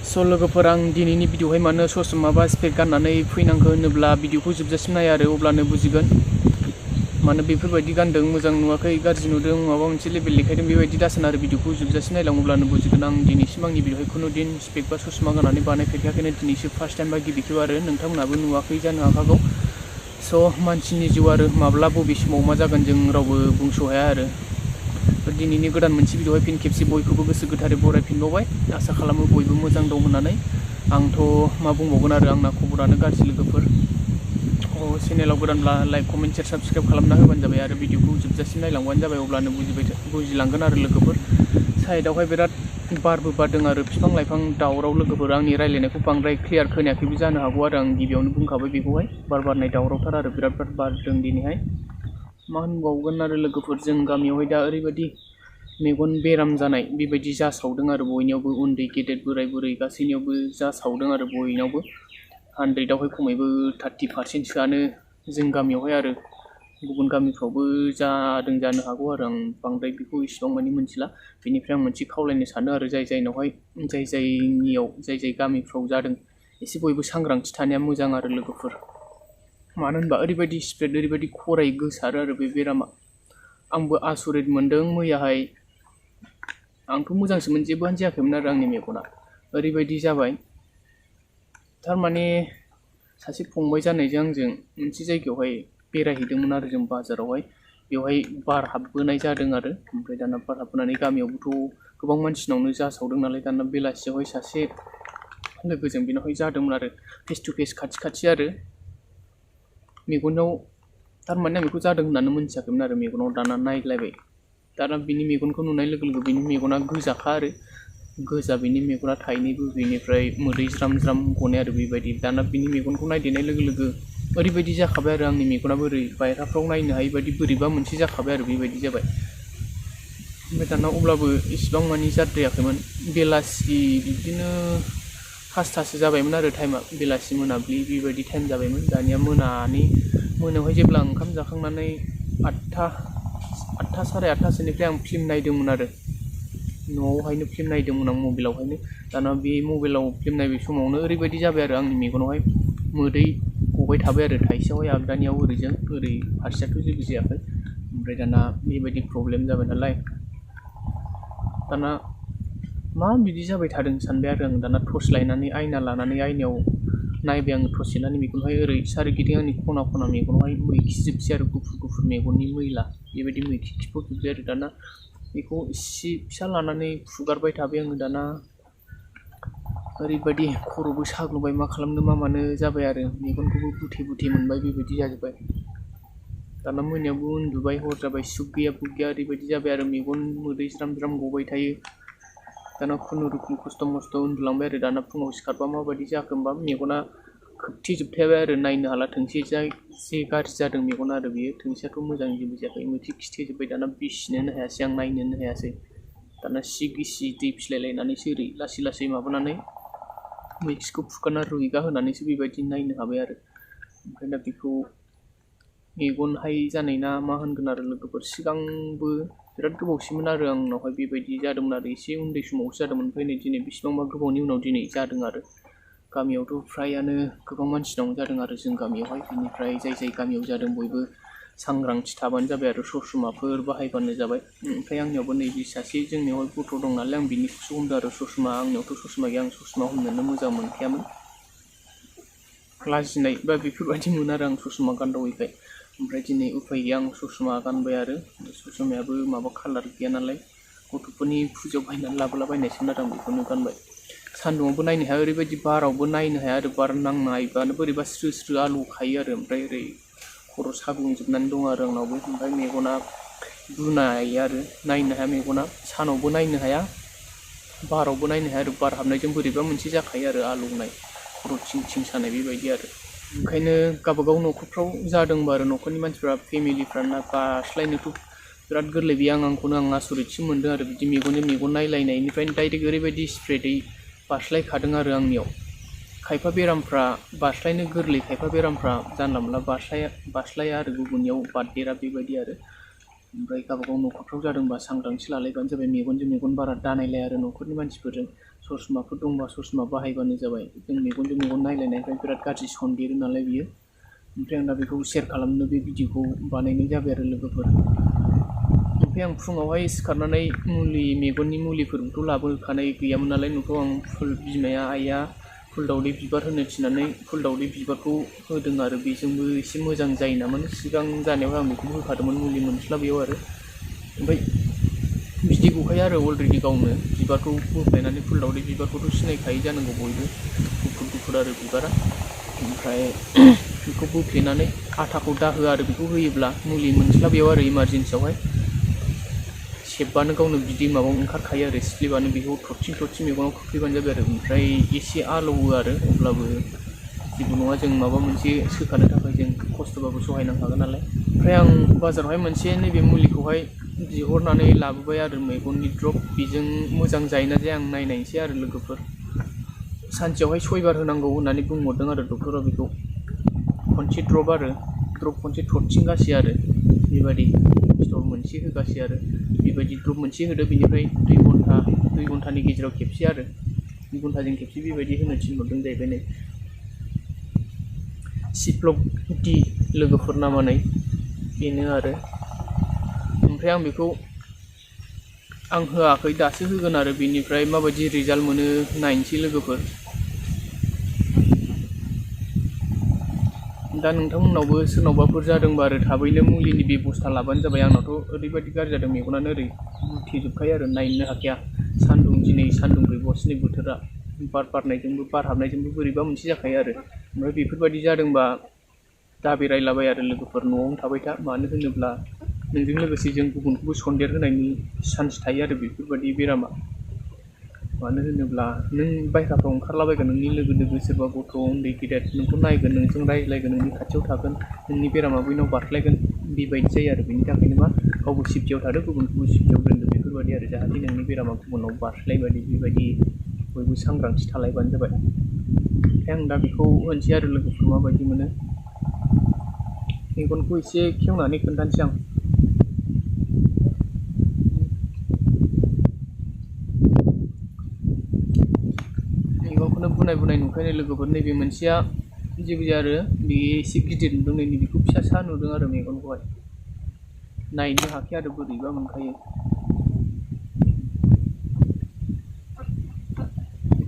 स' लोगोफोर आं दिनैनि भिडिअ'हाय मानो ससमा बा स्पेक गाननानै फैनांगौ होनोब्ला भिडिअ'खौ जोबजासिम नाय आरो अब्लानो बुजिगोन मानो बेफोरबायदि गानदों मोजां नुवाखै गाज्रि नुदों माबा मोनसे लेबेल देखायदों बेबायदि दासान आरो भिडिअ'खौ जोबजासिम नायलां अब्लानो बुजिगोन। आं दिनैसिम आंनि भिडिअ'हाय खुनु दिन स्पेक बा ससमा गाननानै बानायफेरखायाखैनो दिनैसो फार्स्ट टाइम बा गिबि खेब आरो नोंथांमोनाबो नुवाखै जानो हागौ। स' मानसिनि जिउ आरो माब्ला बबे समाव मा जागोन जों रावबो बुंस' हाया आरो दिनैनि गोदान मोनसे भिडिअ'हाय फिन खेबसे बयखौबो गोसो गोथारै बरायफिनबावबाय आसा खालामो बयबो मोजां दं होननानै। आंथ' मा बुंबावगोन आरो आंना खबरानो गाज्रि लोगोफोर। चेनेलाव गोदानब्ला लाइक कमेन्ट शेयार साबस्क्राइब खालामना होबानो जाबाय आरो भिडिअ'खौ जोबजासिम नायलांबानो जाबाय अब्लानो बुजिलांगोन आरो लोगोफोर। साइडआवहाय बिराद बारबो बारदों आरो बिफां लाइफां दावराव लोगोफोर। आंनि रायलायनायखौ बांद्राय क्लियार खोनायाखैबो जानो हागौ आरो आं गिबियावनो बुंखाबाय बेखौहाय बार बारनाय दावरावथार आरो बिराद बारदों दिनैहाय। मा होनबावगोन आरो लोगोफोर जों गामियावहाय दा ओरैबायदि मेगन बेराम जानाय बेबायदि जासावदों आरो बयनियावबो उन्दै गेदेर बोराय बुरै गासैनियावबो जासावदों आरो बयनावबो 100आवहाय खमैबो 30%सोआनो जों गामियावहाय आरो गुबुन गामिफ्रावबो जादों जानो हागौ आरो आं बांद्राय बेखौ इसेबां मानि मिथिला। बेनिफ्राय आं मोनसे खावलायनो सानो आरो जाय गामिफ्राव जादों एसे बयबो सांग्रांथि थानाया मोजां आरो लोगोफोर। मानो होनबा ओरैबायदि स्प्रेड ओरैबायदि खरायै गोसारो आरो बे बेरामा। आंबो आसरित मोनदों मैयाहाय। आंथ' मोजांसोमोन जेबोआनो जायाखैमोन आरो आंनि मेगना ओरैबायदि जाबाय थारमाने सासे फंबाय जानायजों आंजों मोनसे जायगायावहाय बेरायहैदोंमोन आरो जों बाजारावहाय बेवहाय बार हाबबोनाय जादों आरो ओमफ्राय दाना बार हाबबोनानै गामियावबोथ' गोबां मानसिनावनो जासावदों नालाय दाना बेलासियावहाय सासे लोगोजों बेनावहाय जादोंमोन आरो फेस टु फेस खाथि आरो मेगनाव थारमाने आं बेखौ जादों होननानै मोनथियाखैमोन आरो मेगनाव दाना नायलायबाय दाना बिनि मेगनखौ नुनाय लोगो लोगो बिनि मेगना गोजाखा आरो गोजा बिनि मेगना थाइनैबो बेनिफ्राय मोदै ज्राम ज्राम गनाय आरो बेबायदि दाना बिनि मेगनखौ नायदेरनाय लोगो लोगो ओरैबायदि जाखाबाय आरो आंनि मेगनाबो ओरै बायह्राफ्राव नायनो हायि बायदि बोरैबा मोनसे जाखाबाय आरो बेबायदि जाबाय। ओमफ्राय दाना अब्लाबो इसिबां मानि जाद्रायाखैमोन बेलासि बिदिनो 5थासो जाबायमोन आरो टाइमा बेलासि मोनाब्लि बेबायदि टाइम जाबायमोन। दानिया मोनायावहाय जेब्ला ओंखाम जाखांनानै 8था 8:30सोनिफ्राय आं फिल्म नायदोंमोन आरो न'आवहायनो फिल्म नायदोंमोन आं मबाइलावहायनो। दाना बे मबाइलाव फिल्म नायनाय समावनो ओरैबायदि जाबाय आरो आंनि मेगनावहाय मोदै गबाय थाबाय आरो थाइसेयावहाय आगदानियाव ओरै फारसेयाथ' जेबो जायाखै। ओमफ्राय दाना बेबायदि प्रब्लेम जाबाय नालाय दाना मा बिदि जाबाय थादों सानबाय आरो आं दाना टर्च लायनानै आयना लानानै आयनायाव नायबाय आङो टर्च लानानै मेगनहाय ओरै सारिगिदिं आंनि खना खना मेगनावहाय मैखिजोबसै आरो गुफुर मेगननि मैला बेबायदि मैखि खिफबजोबबाय आरो दाना बेखौ इसे फिसा लानानै फुगारबाय थाबाय आङो। दाना ओरैबायदि खर'बो साग्लोबबाय मा खालामनो मा मानो जाबाय आरो मेगनखौबो बुथे मोनबाय बेबायदि जाजोब्बाय। दाना मोनायावबो उन्दुबाय हर जाबाय सुख गैया बुख गैया ओरैबायदि जाबाय आरो मेगन मोदै ज्राम ज्राम गबाय थायो। दाना खुनुरुखुम खस्थ' मस्थ' उन्दुलांबाय आरो दाना फुङाव सिखारबा माबायदि जाखो होमबा मेगना खोबथेजोबथाबाय आरो नायनो हाला थोंसे जे गाज्रि जादों मेगना आरो बेयो थोंसेयाथ' मोजां जेबो जायाखै मोनसे खिथेजोब्बाय दाना बिसिनोनो हायासै आं नायनोनो हायासै। दाना सि गिसि दै फिस्लायलायनानैसो ओरै लासै माबानानै मैखिखौ फुगारना रुइगा होनानैसो बेबायदि नायनो हाबाय आरो ओमफ्राय दा बेखौ मेगन हाय जानाय ना मा होनगोन आरो लोगोफोर। सिगांबो बिराद गोबावसैमोन आरो आंनावहाय बेबायदि जादोंमोन आरो एसे उन्दै समावसो जादोंमोन ओमफ्राय नै दिनै बेसेबांबा गोबावनि उनाव दिनै जादों आरो गामियावथ' फ्रायानो गोबां मानसिनावनो जादों आरो जों गामियावहाय। बेनिफ्राय जाय गामियाव जादों बयबो सांग्रांथि थाबानो जाबाय आरो ससमाफोर बाहायबानो जाबाय। ओमफ्राय आंनियावबो नैबे सासे जोंनियावहाय गथ' दं नालाय आं बिनिखौसो हमदों आरो ससमा आंनियावथ' ससमा गैया आं ससमा हमनोनो मोजां मोनखायामोन लाजिनाय बा बेफोरबायदि मोनो आरो आं ससमा गानदावैखाय। ओमफ्राय दिनै उफाय गैया आं ससमा गानबाय आरो ससमायाबो माबा कालार गैया नालाय गथ'फोरनि फुजायाव बायनानै लाबोलाबायनायसोमोन आरो आं बेखौनो गानबाय। सान्दुङावबो नायनो हाया ओरैबायदि बारावबो नायनो हाया आरो बार नांनायबानो बोरैबा स्रो आलौ खायो आरो ओमफ्राय ओरै खर' साग्लुंजोबनानै दं आरो आंनावबो। ओमफ्राय मेगना बुनाय आरो नायनो हाया मेगना सानावबो नायनो हाया बारावबो नायनो हाया आरो बार हाबनायजों बोरैबा मोनसे जाखायो आरो आलौनाय खर' थिं सानाय बेबायदि आरो ओंखायनो गावबागाव न'खरफ्राव जादोंबा आरो न'खरनि मानसिफ्रा फेमिलिफ्राना बास्लायनोथ' बिराद गोरलै बे आंखौनो आं आसरितसो मोनदों आरो बिदि मेगनजों मेगन नायलायनायनिफ्रायनो डाइरेक्ट ओरैबायदि स्प्रेडै बास्लायखादों आरो आंनियाव। खायफा बेरामफ्रा बास्लायनो गोरलै खायफा बेरामफ्रा जानला मोनला बास्लाया आरो गुबुननियाव बारदेरा बेबायदि आरो ओमफ्राय गावबागाव न'खरफ्राव जादोंबा सांग्रांथि लालायबानो जाबाय मेगनजों मेगन बारा दानायलाय आरो न'खरनि मानसिफोरजों ससमाफोर दंबा ससमा बाहायबानो जाबाय। जों मेगनजों मेगन नायलायनायनिफ्राय बिराद गाज्रि सन्देरो नालाय बियो। ओमफ्राय आं दा बेखौ शेयार खालामनो बे भिडिअखौ बानायनाय जाबाय आरो लोगोफोर। ओमफ्राय आं फुङावहाय सिखारनानै मेगननि मुलिफोरखौथ' लाबोखानाय गैयामोन नालाय न'खौ आं बिमाया आइया फुल दावदै बिबार होनो थिननानै फुल दावदै बिबारखौ होदों आरो बेजोंबो एसे मोजां जायो नामा। सिगां जानायाव आं बेखौबो होखादोंमोन मुलि मोनस्लाबैयाव आरो। ओमफ्राय बिदै गखायो आरो अलरेडि गावनो बिबारखौ बोफ्लायनानै फुल दावदै बिबारखौथ' सिनायखायो जानांगौ बयबो, गुफुर गुफुर आरो बिबारा। ओमफ्राय बेखौ बोफ्लेनानै आथाखौ दाहो आरो बेखौ होयोब्ला मुलि मोनस्लाबैयाव आरो इमारजेन्सियावहाय सेबबानो गावनो बिदै माबा ओंखारखायो आरो सिफ्लेबानो बेखौ थरथिं मेगनाव खोख्लैबानो जाबाय आरो। ओमफ्राय एसे आलौवो आरो अब्लाबो जेबो नङा, जों माबा मोनसे सोखानो थाखाय जों खस्थ'बाबो सहायनांखागोन नालाय। ओमफ्राय आं बाजारावहाय मोनसे नैबे मुलिखौहाय बिहरनानै लाबोबाय आरो मेगननि ड्रप। बेजों मोजां जायोना जाया आं नायनायसै आरो लोगोफोर। सानसेयावहाय 6 बार होनांगौ होननानै बुंहरदों आरो डक्टरा बेखौ। खनसे ड्रप आरो ड्रप खनसे थरथिंगासे आरो बेबायदि स्टर मोनसे होगासे आरो बेबायदि ड्रप मोनसे होदो, बेनिफ्राय 2 घन्टानि गेजेराव खेबसे आरो 2 घन्टाजों खेबसे बेबायदि होनो थिनहरदों जाहैबाय। नै सिप्लक डि लोगोफोर नामानै बेनो आरो। ओमफ्राय आं बेखौ होआखै, दासो होगोन आरो बेनिफ्राय माबायदि रिजाल्ट मोनो नायनोसै लोगोफोर। दा नोंथांमोननावबो सोरनावबाफोर जादोंबा आरो थाबैनो मुलिनि बेबस्था लाबानो जाबाय। आंनावथ' ओरैबायदि गाज्रि जादों मेगनानो ओरै बुथेजोबखायो आरो नायनो हाखाया। दिनै सान्दुं गैबावासै बोथोरा, बार बारनायजोंबो बार हाबनायजोंबो बोरैबा मोनसे जाखायो आरो। ओमफ्राय बेफोरबायदि जादोंबा दा बेरायलाबाय आरो लोगोफोर, न'आवनो थाबाय था। मानो होनोब्ला नोंजों लोगोसे जों गुबुनखौबो सन्देर होनायनि चान्स थायो आरो बेफोरबायदि बेरामा। मानो होनोब्ला नों बायह्राफ्राव ओंखारलाबायगोन, नोंनि लोगो सोरबा गथ' उन्दै गेदेर नोंखौ नायगोन, नोंजों रायज्लायगोन, नोंनि खाथियाव थागोन, नोंनि बेरामा बैनाव बारस्लायगोन, बेबायदि जायो आरो। बेनि थाखायनो गावबो सेफटियाव थादो, गुबुनखौबो सेफटियाव दोनदो, बेफोरबायदि आरो। जाहाथे नोंनि बेरामा गुबुनाव बारस्लायबायदि बेबायदि बयबो सांग्रांथि थालायबानो जाबाय। ओमफ्राय आं दा बेखौ होनोसै आरो लोगोफोर माबायदि मोनो। मेगनखौ एसे खेवनानै खोन्थानोसै आं। मेगनखौनो बुनाय नुखायो लोगोफोर। नैबे मोनसेया जेबो जाया आरो, बे एसे गिदिर नुदों, नैबेखौ फिसा नुदों आरो मेगनखौहाय नायनो हाखाया आरो बोरैबा मोनखायो।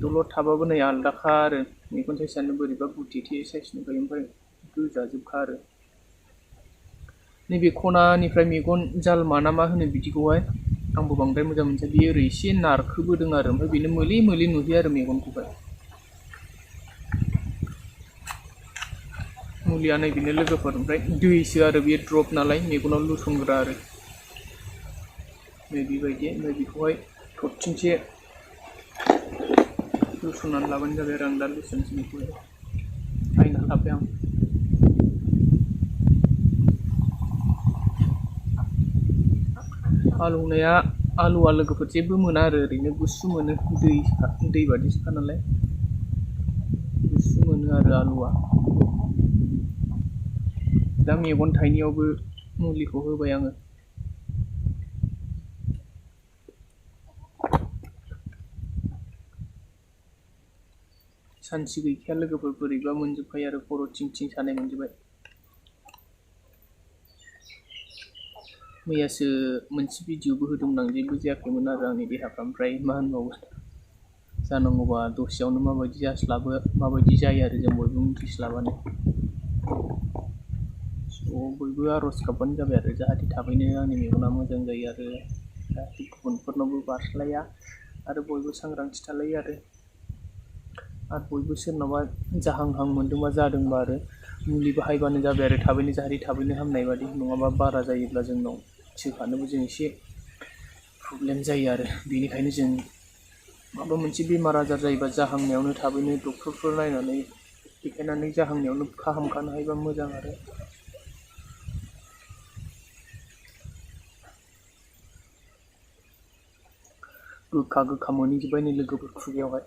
दलर थाबाबो नै आलदाखा आरो, मेगन साइसआनो बोरैबा गुथेथे साइस नुखायो, ओमफ्राय गोजाजोबखा आरो। नैबे खनानिफ्राय मेगन जालमा ना मा होनो बिदिखौहाय आंबो बांद्राय मोजां मोनथिया। बियो ओरै एसे नारखोबोदों आरो, ओमफ्राय बेनो मोले नुहैयो आरो मेगनखौहाय। मुलिया नैबेनो लोगोफोर। ओमफ्राय दैसो आरो बे ड्रप नालाय मेगनाव लुसनग्रा आरो नै बेबायदि। ओमफ्राय बेखौहाय थरथिंसे लुसननानै लाबानो जाबाय आरो। आं दा लुसनसै बेखौहाय, आयना लाबाय आं। आलुआ लोगोफोर जेबो मोना आरो, ओरैनो गुसु मोनो, दै बादिसोखा नालाय गुसु मोनो आरो आलुआ। दा मेगन थाइनैयावबो मुलिखौ होबाय आङो। सानसे गैखाया लोगोफोर, बोरैबा मोनजोबखायो आरो, खर' थिं सानाय मोनजोबबाय। मैयासो मोनसे भिडिअबो होदोंमोन आं, जेबो जायाखैमोन आरो आंनि देहाफ्रा। ओमफ्राय मा होनबावो, जानांगौबा दसेयावनो माबायदि जायो आरो, जों बयबो मिथिस्लाबानो। बयबो आर'ज गाबबानो जाबाय आरो, जाहाथे थाबैनो आंनि मेगना मोजां जायो आरो जाहाथे गुबुनफोरनावबो बारस्लाया, आरो बयबो सांग्रांथि थालायो आरो बयबो सोरनावबा जाहांहां मोनदोंबा जादोंबा आरो मुलि बाहायबानो जाबाय आरो, जाहाथे थाबैनो हामनाय बादि। नङाबा बारा जायोब्ला जोंनाव सोखानोबो जों एसे प्रब्लेम जायो आरो। बेनिखायनो जों माबा मोनसे बेमार आजार जायोबा जाहांनायावनो थाबैनो डक्टरफोर नायनानै देखायनानै जाहांनायावनो फाहामखानो हायोबा मोजां आरो। गोखा मोनहैजोब्बाय नै लोगोफोर खुगायावहाय,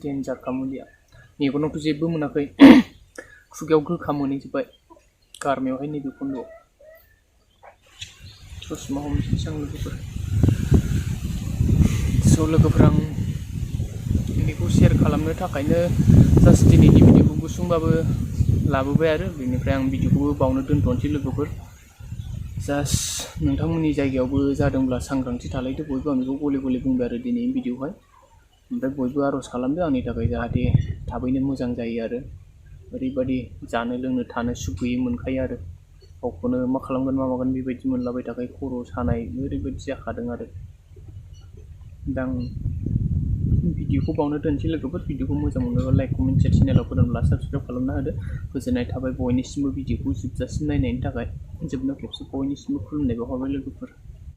देन्जारखा मुलिया। मेगनावथ' जेबो मोनाखै, खुगायाव गोखा मोनहैजोब्बाय, गारमायावहाय नैबे खन्द'आव। ससमा हमनोसै आं लोगोफोर। लोगोफोर आं बेखौ शेयार खालामनो थाखायनो जास्ट दिनैनि भिडिअखौ गुसुंबाबो लाबोबाय आरो बेनिफ्राय आं भिडिअखौबो बावनो दोनथ'नोसै लोगोफोर। जास्ट नोंथांमोननि जायगायावबो जादोंब्ला सांग्रांथि थालायदो बयबो, आं बेखौ गले गले बुंबाय आरो दिनैनि भिडिअआवहाय। ओमफ्राय बयबो आर'ज खालामदो आंनि थाखाय जाहाथे थाबैनो मोजां जायो आरो ओरैबायदि जानो लोंनो थानो सुख गैयै मोनखायो आरो गावखौनो मा खालामगोन मा मागोन बेबायदि मोनलाबाय थाखाय, खर' सानाय ओरैबायदि जाखादों आरो। दा आं भिडिअखौ बावनो दोनसै लोगोफोर। भिडिअखौ मोजां मोनोबा लाइक कमेन्ट शेयार, चेनेलाव गोदानब्ला साबस्क्राइब खालामना होदो। गोजोननाय थाबाय बयनिसिमबो भिडिअखौ जोबजासिम नायनायनि थाखाय। जोबनायाव खेबसे बयनिसिमबो खुलुमनाय बावहरबाय लोगोफोर।